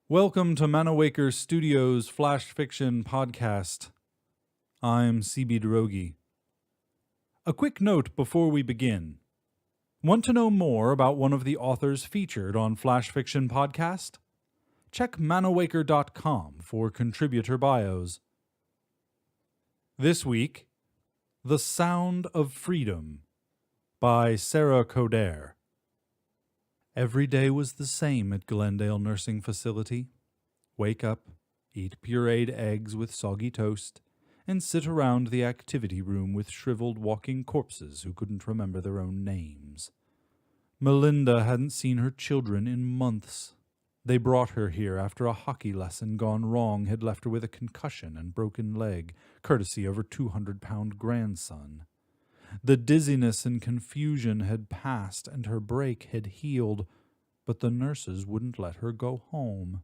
Welcome to Manawaker Studios Flash Fiction Podcast. I'm CB Drogi. A quick note before we begin. Want to know more about one of the authors featured on Flash Fiction Podcast? Check manawaker.com for contributor bios. This week, The Sound of Freedom by Sara Codair. Every day was the same at Glendale Nursing Facility. Wake up, eat pureed eggs with soggy toast, and sit around the activity room with shriveled walking corpses who couldn't remember their own names. Melinda hadn't seen her children in months. They brought her here after a hockey lesson gone wrong had left her with a concussion and broken leg, courtesy of her 200-pound grandson. The dizziness and confusion had passed and her break had healed, but the nurses wouldn't let her go home.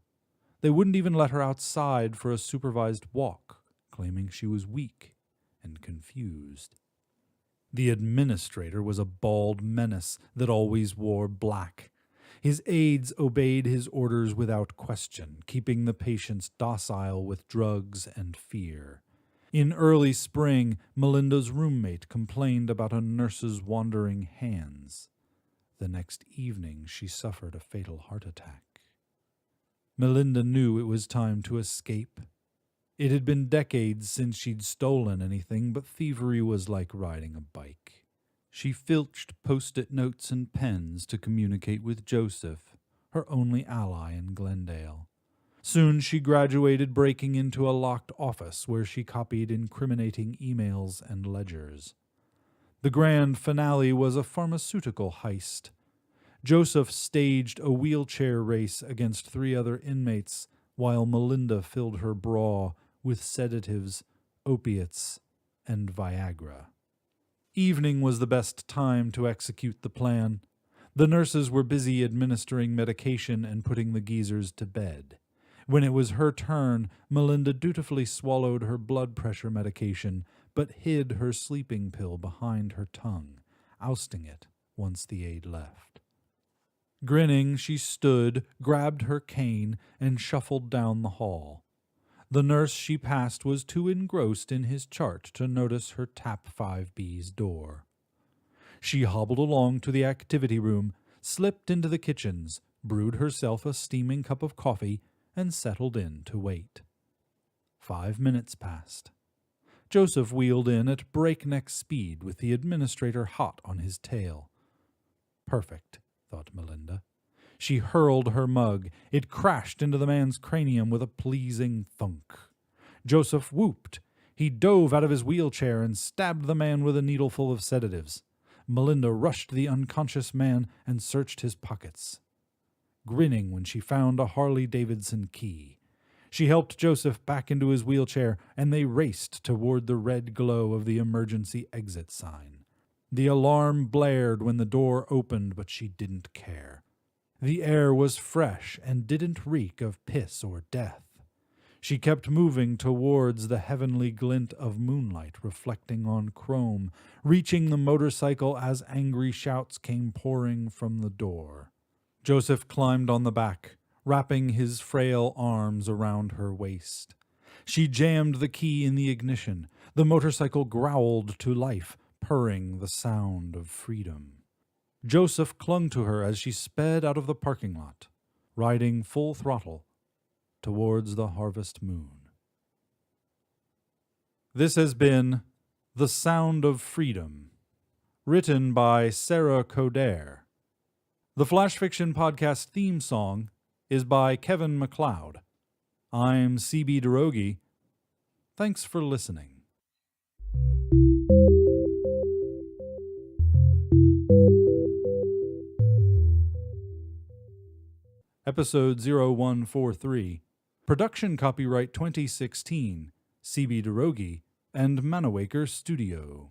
They wouldn't even let her outside for a supervised walk, claiming she was weak and confused. The administrator was a bald menace that always wore black. His aides obeyed his orders without question, keeping the patients docile with drugs and fear. In early spring, Melinda's roommate complained about a nurse's wandering hands. The next evening, she suffered a fatal heart attack. Melinda knew it was time to escape. It had been decades since she'd stolen anything, but thievery was like riding a bike. She filched post-it notes and pens to communicate with Joseph, her only ally in Glendale. Soon she graduated, breaking into a locked office where she copied incriminating emails and ledgers. The grand finale was a pharmaceutical heist. Joseph staged a wheelchair race against 3 other inmates, while Melinda filled her bra with sedatives, opiates, and Viagra. Evening was the best time to execute the plan. The nurses were busy administering medication and putting the geezers to bed. When it was her turn, Melinda dutifully swallowed her blood pressure medication, but hid her sleeping pill behind her tongue, ousting it once the aide left. Grinning, she stood, grabbed her cane, and shuffled down the hall. The nurse she passed was too engrossed in his chart to notice her tap 5B's door. She hobbled along to the activity room, slipped into the kitchens, brewed herself a steaming cup of coffee, and settled in to wait. 5 minutes passed. Joseph wheeled in at breakneck speed with the administrator hot on his tail. Perfect, thought Melinda. She hurled her mug. It crashed into the man's cranium with a pleasing thunk. Joseph whooped. He dove out of his wheelchair and stabbed the man with a needleful of sedatives. Melinda rushed the unconscious man and searched his pockets, grinning when she found a Harley-Davidson key. She helped Joseph back into his wheelchair, and they raced toward the red glow of the emergency exit sign. The alarm blared when the door opened, but she didn't care. The air was fresh and didn't reek of piss or death. She kept moving towards the heavenly glint of moonlight reflecting on chrome, reaching the motorcycle as angry shouts came pouring from the door. Joseph climbed on the back, wrapping his frail arms around her waist. She jammed the key in the ignition. The motorcycle growled to life, purring the sound of freedom. Joseph clung to her as she sped out of the parking lot, riding full throttle towards the harvest moon. This has been The Sound of Freedom, written by Sara Codair. The Flash Fiction Podcast theme song is by Kevin MacLeod. I'm CB Drogi. Thanks for listening. Episode 0143. Production copyright 2016. CB Drogi and Manawaker Studio.